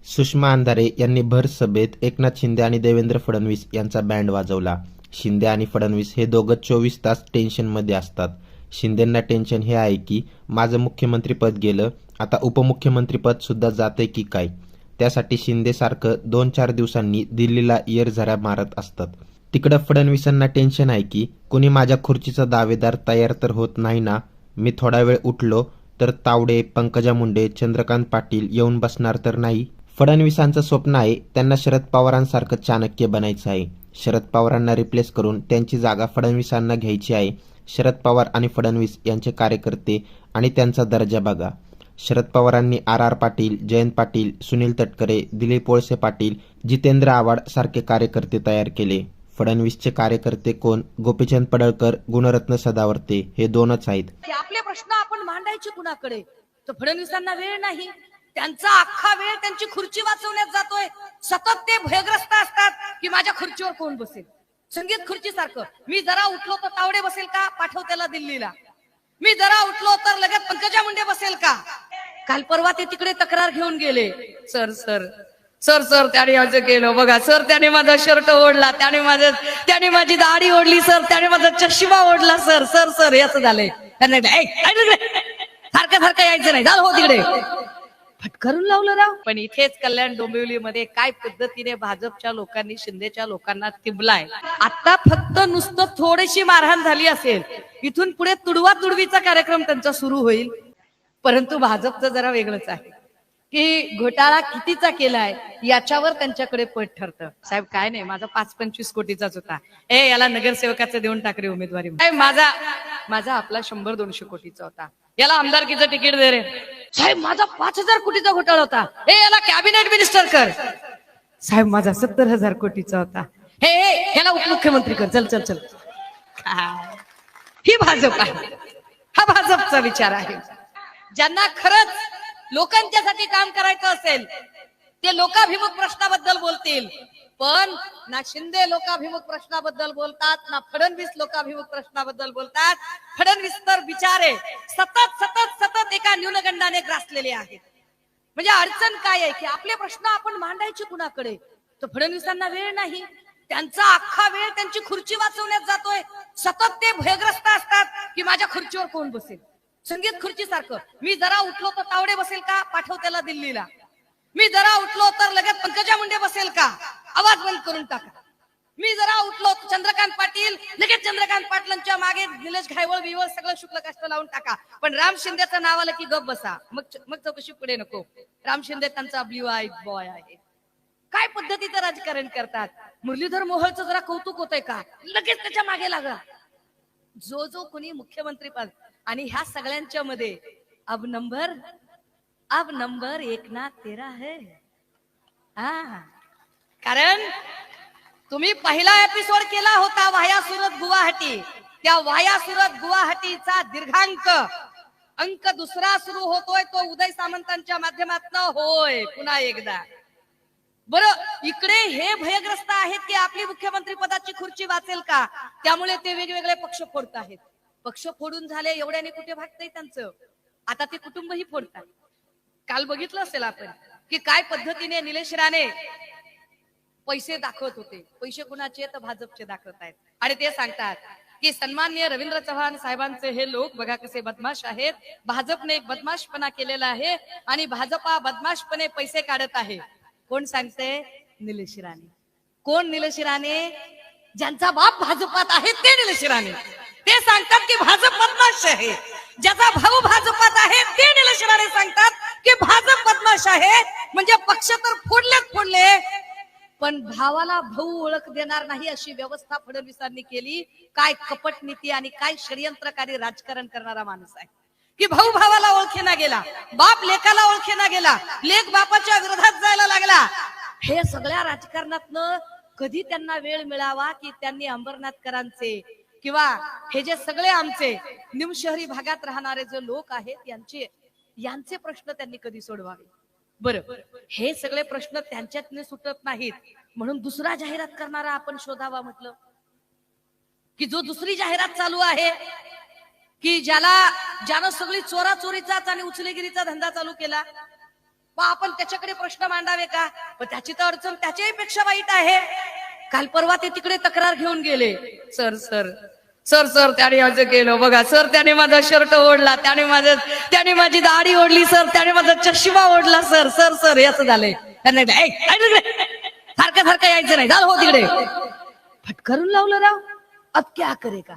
सुषमा अंधारे यांनी भर सभेत एकनाथ शिंदे आणि देवेंद्र फडणवीस यांचा बँड वाजवला. शिंदे आणि फडणवीस हे दोघं 24 तास टेन्शनमध्ये असतात. शिंदेंना टेन्शन हे आहे की माझं मुख्यमंत्रीपद गेलं, आता उपमुख्यमंत्रीपद सुद्धा जातंय की काय. त्यासाठी शिंदे सारखं 2-4 दिवसांनी दिल्लीला येरझाऱ्या मारत असतात. तिकडं फडणवीसांना टेन्शन आहे की कुणी माझ्या खुर्चीचा दावेदार तयार तर होत नाही ना. मी थोडा वेळ उठलो तर तावडे, पंकजा मुंडे, चंद्रकांत पाटील येऊन बसणार तर नाही. फडणवीसांचं स्वप्न आहे त्यांना शरद पवारांसारखं चाणक्य बनायचं आहे. शरद पवारांना रिप्लेस करून त्यांची जागा फडणवीसांना घ्यायची आहे. शरद पवार आणि फडणवीस यांचे कार्यकर्ते आणि त्यांचा दर्जा बघा. शरद पवारांनी आर पाटील, जयंत पाटील, सुनील तटकरे, दिलीप वळसे पाटील, जितेंद्र आव्हाड सारखे कार्यकर्ते तयार केले. फडणवीसचे कार्यकर्ते कोण? गोपीचंद पडळकर, गुणरत्न सदावर्ते हे दोनच आहेत. आपले प्रश्न आपण मांडायचे कुणाकडे? तर फडणवीसांना वेळ नाही. त्यांचा अख्खा वेळ त्यांची खुर्ची वाचवण्यात जातोय. सतत ते भयग्रस्त असतात की माझ्या खुर्चीवर कोण बसेल. संगीत खुर्ची सारखं, मी जरा उठलो तर तावडे बसेल का, पाठव त्याला दिल्लीला. मी जरा उठलो तर लगेच पंकजा मुंडे बसेल का. काल परवा ते तिकडे तक्रार घेऊन गेले. सर सर सर सर त्याने असं केलं बघा सर, त्याने माझा शर्ट ओढला, त्याने माझी दाढी ओढली सर, त्याने माझा चष्मा ओढला सर. सर सर याचं झालंय. सारखं सारखं यायचं नाही, झालं हो तिकडे. फटकारून लावलं राव. पण इथेच कल्याण डोंबिवलीमध्ये काय पद्धतीने भाजपच्या लोकांनी शिंदेच्या लोकांना तिबलाय. आता फक्त नुसतं थोडीशी मारहाण झाली असेल, इथून पुढे तुडवा तुडवीचा कार्यक्रम त्यांचा सुरू होईल. परंतु भाजपचं जरा वेगळंच आहे की घोटाळा कितीचा केलाय याच्यावर त्यांच्याकडे पट ठरतं. साहेब काय नाही, माझा 5-25 कोटीचाच होता, याला नगरसेवकाचं देऊन टाकले उमेदवारी. माझा आपला 100-200 कोटीचा होता, याला आमदारकीचं तिकीट दे रे. साहेब माझा 5,000 कोटीचा घोटाळा होता, याला कॅबिनेट मिनिस्टर कर. साहेब माझा 70,000 कोटीचा होता, याला उपमुख्यमंत्री कर. चल चल चल. ही भाजप आहे, हा भाजपचा विचार आहे. ज्यांना खरंच लोकांच्यासाठी काम करायचं असेल ते लोकाभिमुख प्रश्नाबद्दल बोलतील. पण ना शिंदे लोकाभिमुख प्रश्नाबद्दल बोलतात, ना फडणवीस लोकाभिमुख प्रश्नाबद्दल बोलतात. फडणवीस तर बिचारे सतत सतत सतत एका न्यूनगंडाने ग्रासलेले आहेत. म्हणजे अडचण काय आहे की आपले प्रश्न आपण मांडायचे कुणाकडे? तर फडणवीसांना वेळ नाही. त्यांचा अख्खा वेळ त्यांची खुर्ची वाचवण्यात जातोय. सतत ते भयग्रस्त असतात की माझ्या खुर्चीवर कोण बसेल. संगीत खुर्ची सारखं, मी जरा उठलो तर तावडे बसेल का, पाठव त्याला दिल्लीला. मी जरा उठलो तर लगेच पंकजा मुंडे बसेल का, आवाज बंद करून टाका. मी जरा उठलो तर चंद्रकांत पाटील, लगेच चंद्रकांत पाटलांच्या मागे निलेश घायवळ बिवळ सगळं शुक्ल कष्ट लावून टाका. पण राम शिंदेचं नाव आलं की गप बसा, मग चौकशी पुढे नको. राम शिंदे त्यांचा ब्ल्यू आय बॉय आहे. काय पद्धतीचं राजकारण करतात. मुरलीधर मोहोळचं जरा कौतुक होतंय का, लगेच त्याच्या मागे लागा. जो कोणी मुख्यमंत्री पद आणि ह्या सगळ्यांच्या मध्ये अब नंबर एकनाथ तेरा है. कारण तुम्ही पहिला एपिसोड केला होता वाया सुरत गुवाहाटी. त्या वाया सुरत गुवाहाटीचा दीर्घांक अंक दुसरा सुरू होतोय तो उदय सामंतांच्या माध्यमातून होय. पुन्हा एकदा बरं, इकडे हे भयग्रस्त आहेत की आपली मुख्यमंत्री पदाची खुर्ची वाचेल का, त्यामुळे ते वेगवेगळे पक्ष फोडत आहेत. पक्ष फोडून झाले एवढ्याने कुठे भागतंय त्यांचं. आता ते कुटुंबही फोडतात. काल बघितलं असेल आपण की काय पद्धतीने निलेश राणे पैसे दाखवत होते. पैसे कुणाचे? तर भाजपचे दाखवत आहेत. आणि ते सांगतात की सन्माननीय रवींद्र चव्हाण साहेबांचे हे लोक बघा कसे बदमाश आहेत. भाजपने एक बदमाशपणा केलेला आहे आणि भाजपा बदमाशपणे पैसे काढत आहे. कोण सांगते? निलेश राणे. कोण निलेश राणे? ज्यांचा बाप भाजपात आहे ते निलेश राणे. ते सांगतात की भाजप बदमाश आहे. ज्याचा भाऊ भाजपात आहे ते निलेश राणे सांगतात की भाजप बदमाश आहे. म्हणजे पक्ष तर फोडले, पण भावाला भाऊ ओळख देणार नाही अशी व्यवस्था फडणवीसांनी केली. काय कपट नीती आणि काय षडयंत्रकारी राजकारण करणारा माणूस आहे की भाऊ भावाला ओळखेना गेला, बाप लेकाला ओळखेना गेला, लेक बापाच्या विरोधात जायला लागला. हे सगळ्या राजकारणातनं कधी त्यांना वेळ मिळावा की त्यांनी अंबरनाथकरांचे किंवा हे जे सगळे आमचे निमशहरी भागात राहणारे जे लोक आहेत यांचे प्रश्न त्यांनी कधी सोडवावे. बरं, हे सगळे प्रश्न त्यांच्यातने सुटत नाहीत म्हणून दुसरा जाहिरात करणारा आपण शोधावा म्हटलं की जो दुसरी जाहिरात चालू आहे की ज्यानं सगळी चोराचोरीचाच आणि उचलेगिरीचा धंदा चालू केला. मग आपण त्याच्याकडे प्रश्न मांडावे का? पण त्याची तर अडचण त्याच्याही पेक्षा वाईट आहे. काल परवा ते तिकडे तक्रार घेऊन गेले, सर सर सर सर त्याने असं केलं बघा सर, त्याने माझा शर्ट ओढला, त्याने माझी दाढी ओढली सर, त्याने माझा चष्मा ओढला सर, सर सर असं झालंय. सारखं सारखं यायचं नाही, झालं हो तिकडे. फटकारून लावलं राव. अब क्या करेगा,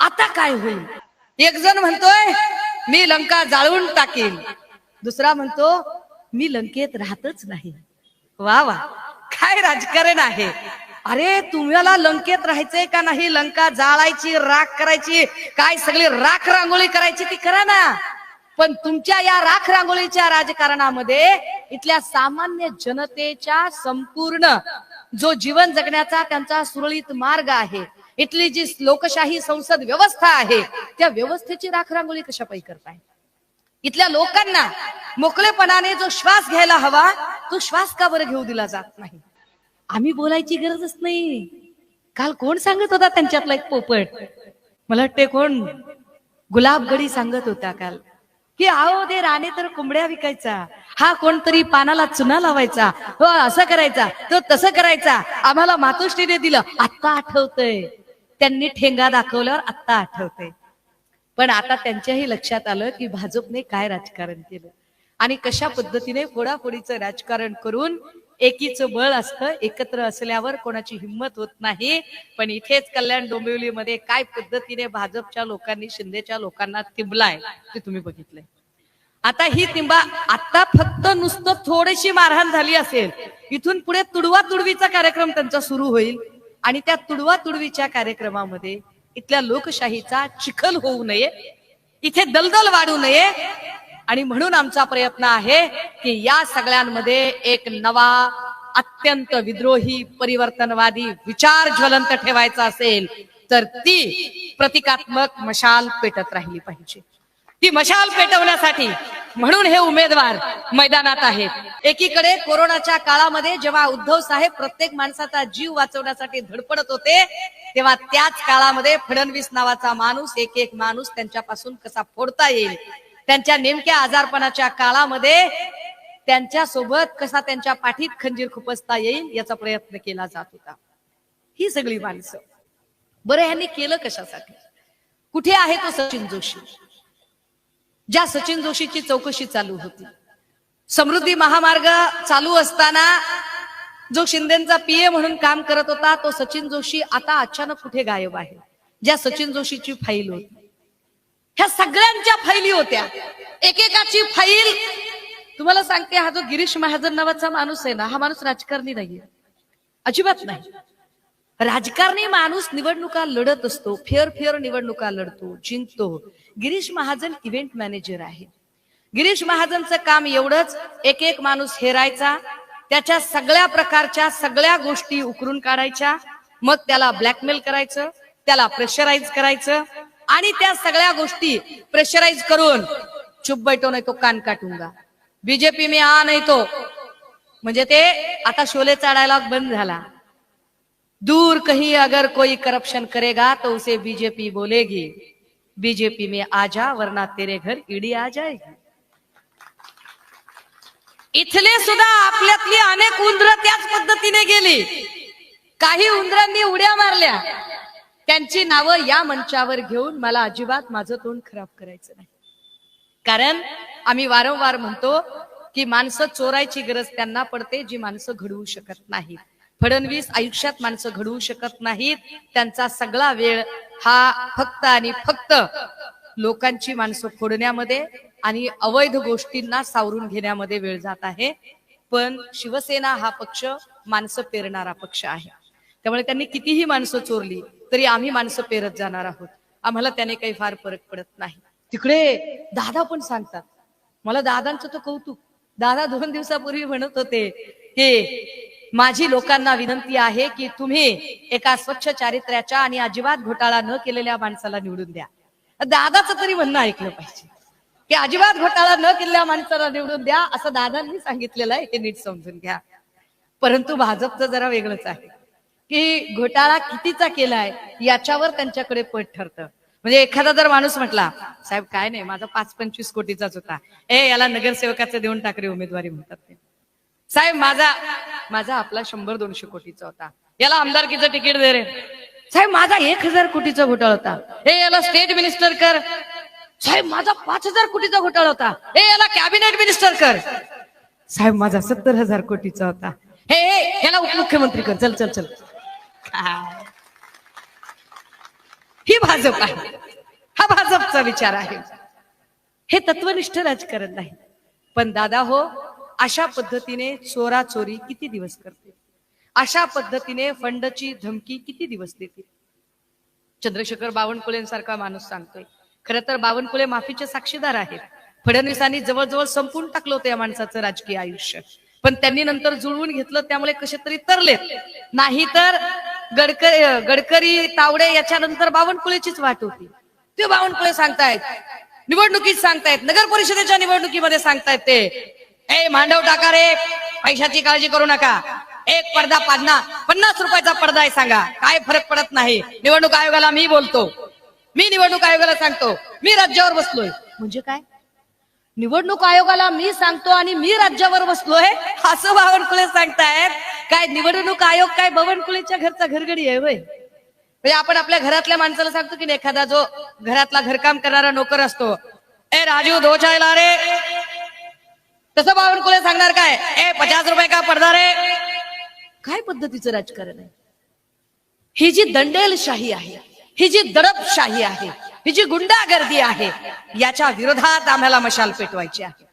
आता काय होईल? एक जण म्हणतोय मी लंका जाळून टाकेल, दुसरा म्हणतो मी लंकेत राहतच नाही. वा वा, काय राजकारण आहे. अरे तुम्हाला लंकेत राहायचंय का नाही? लंका जाळायची, राख करायची, काय सगळी राख रांगोळी करायची ती करा ना. पण तुमच्या या राख रांगोळीच्या राजकारणामध्ये इथल्या सामान्य जनतेच्या संपूर्ण जो जीवन जगण्याचा त्यांचा सुरळीत मार्ग आहे, इथली जी लोकशाही संसद व्यवस्था आहे, त्या व्यवस्थेची राख रांगोळी कशापायी करताय? इथल्या लोकांना मोकळेपणाने जो श्वास घ्यायला हवा तो श्वास का बरं घेऊ दिला जात नाही? आम्ही बोलायची गरजच नाही. काल कोण सांगत होता त्यांच्यातला एक पोपट, मला वाटते कोण गुलाबगडी सांगत होता काल, की आओ दे राणे तर कोंबड्या विकायचा, हा कोणतरी पानाला चुना लावायचा, हो असं करायचा, तो तसं करायचा, आम्हाला मातोश्रीने दिलं. आत्ता आठवतंय, त्यांनी ठेंगा दाखवल्यावर आत्ता आठवतंय. पण आता त्यांच्याही लक्षात आलं की भाजपने काय राजकारण केलं आणि कशा पद्धतीने फोडाफोडीचं राजकारण करून एकीचं बळ असतं, एकत्र असल्यावर कोणाची हिंमत होत नाही. पण इथेच कल्याण डोंबिवलीमध्ये काय पद्धतीने भाजपच्या लोकांनी शिंदेच्या लोकांना तिंबलाय ते तुम्ही बघितलंय. आता ही तिंबा आता फक्त नुसतं थोडीशी मारहाण झाली असेल, इथून पुढे तुडवा तुडवीचा कार्यक्रम त्यांचा सुरू होईल आणि त्या तुडवा तुडवीच्या कार्यक्रमामध्ये इथल्या लोकशाहीचा चिखल होऊ नये, इथे दलदल वाढू नये. आणि म्हणून आमचा प्रयत्न आहे की या सगळ्यांमध्ये एक नवा अत्यंत विद्रोही परिवर्तनवादी विचार ज्वलंत ठेवायचा असेल तर ती प्रतिकात्मक मशाल पेटत राहिली पाहिजे. ती मशाल पेटवण्यासाठी म्हणून हे उमेदवार मैदानात आहेत. एकीकडे कोरोनाच्या काळामध्ये जेव्हा उद्धव साहेब प्रत्येक माणसाचा जीव वाचवण्यासाठी धडपडत होते, तेव्हा त्याच काळामध्ये फडणवीस नावाचा माणूस एक एक माणूस त्यांच्यापासून कसा फोडता येईल, त्यांच्या नेमक्या आजारपणाच्या काळामध्ये त्यांच्या सोबत कसा त्यांच्या पाठीत खंजीर खुपसता येईल याचा प्रयत्न केला जात होता. ही सगळी माणसं बरं ह्यांनी केलं कशासाठी? कुठे आहे तो सचिन जोशी? ज्या सचिन जोशीची चौकशी चालू होती, समृद्धी महामार्ग चालू असताना जो शिंदेचा पीए म्हणून काम करत होता तो सचिन जोशी आता अचानक कुठे गायब आहे? ज्या सचिन जोशीची फाईल होती, ह्या सगळ्यांच्या फाईली होत्या, एकेकाची फाईल. तुम्हाला सांगते, हा जो गिरीश महाजन नावाचा माणूस आहे ना, हा माणूस राजकारणी नाहीये, अजिबात नाही. राजकारणी माणूस निवडणुका लढत असतो, फेर निवडणुका लढतो, जिंकतो. गिरीश महाजन इव्हेंट मॅनेजर आहे. गिरीश महाजनचं काम एवढंच, एक एक माणूस हेरायचा, त्याच्या सगळ्या प्रकारच्या सगळ्या गोष्टी उकरून काढायच्या, मग त्याला ब्लॅकमेल करायचं, त्याला प्रेशराईज करायचं आणि त्या सगळ्या गोष्टी प्रेशराईज करून चुप बैठो नाही तो कान काटूंगा, बीजेपी में आ नाही तो, म्हणजे ते आता शोलेचा डायलॉग बंद झाला. दूर कहीं अगर कोई करप्शन करेगा तो उसे बीजेपी बोलेगी, बीजेपी में आ जा वरना तेरे घर ईडी आ जाएगी. इथले सुद्धा आपल्यातली अनेक उंदरं त्याच पद्धतीने गेली. काही उंदरांनी उड्या मारल्या. त्यांची नावं या मंचावर घेऊन मला अजिबात माझं तोंड खराब करायचं नाही, कारण आम्ही वारंवार म्हणतो की माणसं चोरायची गरज त्यांना पडते जी माणसं घडवू शकत नाहीत. फडणवीस आयुष्यात माणसं घडवू शकत नाहीत. त्यांचा सगळा वेळ हा फक्त आणि फक्त लोकांची माणसं फोडण्यामध्ये आणि अवैध गोष्टींना सावरून घेण्यामध्ये वेळ जात आहे. पण शिवसेना हा पक्ष माणसं पेरणारा पक्ष आहे. त्यामुळे त्यांनी कितीही माणसं चोरली तरी आम्ही माणसं पेरत जाणार आहोत. आम्हाला त्याने काही फार फरक पडत नाही. तिकडे दादा पण सांगतात, मला दादांचं तर कौतुक. दादा 2 दिवसापूर्वी म्हणत होते की माझी लोकांना विनंती आहे की तुम्ही एका स्वच्छ चारित्र्याच्या आणि अजिबात घोटाळा न केलेल्या माणसाला निवडून द्या. दादाचं तरी म्हणणं ऐकलं पाहिजे की अजिबात घोटाळा न केलेल्या माणसाला निवडून द्या असं दादांनी सांगितलेलं आहे, हे नीट समजून घ्या. परंतु भाजपचं जरा वेगळंच आहे की घोटाळा कितीचा केलाय याच्यावर त्यांच्याकडे पट ठरतं. म्हणजे एखादा जर माणूस म्हटला, साहेब काय नाही, माझा 5-25 कोटीचाच होता, याला नगरसेवकाचं देऊन टाक रे उमेदवारी म्हणतात ते. साहेब माझा आपला 100-200 कोटीचा होता, याला आमदारकीचं तिकीट दे रे. साहेब माझा 1000 कोटीचा घोटाळा होता, याला स्टेट मिनिस्टर कर. साहेब माझा 5000 कोटीचा घोटाळा होता, याला कॅबिनेट मिनिस्टर कर. साहेब माझा 70,000 कोटीचा होता, याला उपमुख्यमंत्री कर. चल चल चल. ही भाजप आहे, हा भाजपचा विचार आहे. हे तत्वनिष्ठ राजकारण नाही. पण दादा हो, अशा पद्धतीने चोराचोरी किती दिवस करते, अशा पद्धतीने फंडची धमकी किती दिवस देते. चंद्रशेखर बावनकुळेंसारखा माणूस सांगतोय, खरं तर बावनकुळे माफीचे साक्षीदार आहेत. फडणवीसांनी जवळजवळ संपून टाकलं होतं या माणसाचं राजकीय आयुष्य, पण त्यांनी नंतर जुळवून घेतलं, त्यामुळे कसे तरी तरलेत. नाही तर गडकरी तावडे याच्यानंतर बावनकुळेचीच वाट होती. ते बावनकुळे सांगतायत, निवडणुकीत सांगतायत, नगर परिषदेच्या निवडणुकीमध्ये सांगतायत ते, मांडव टाका रे, पैशाची काळजी करू नका, एक पडदा पाडना, 50 रुपयाचा पडदा आहे, सांगा काय फरक पडत नाही. निवडणूक आयोगाला मी बोलतो, मी निवडणूक आयोगाला सांगतो, मी राज्यावर बसलोय. म्हणजे काय, निवडणूक आयोगाला मी सांगतो आणि मी राज्यावर बसलोय असं बावनकुळे सांगतायत. काय निवडणूक आयोग काय बावनकुळेच्या घरचा घरगडी आहे होय? म्हणजे आपण आपल्या घरातल्या माणसाला सांगतो की एखादा जो घरातला घरकाम करणारा नोकर असतो, राजू दो चाय ला रे, तसं बावनकुळे सांगणार काय, 50 रुपये का पडदा रे. काय पद्धतीचं राजकारण आहे? ही जी दंडेलशाही आहे, ही जी दडपशाही आहे, ही जी गुंडागर्दी आहे, याच्या विरोधात आम्हाला मशाल पेटवायची आहे.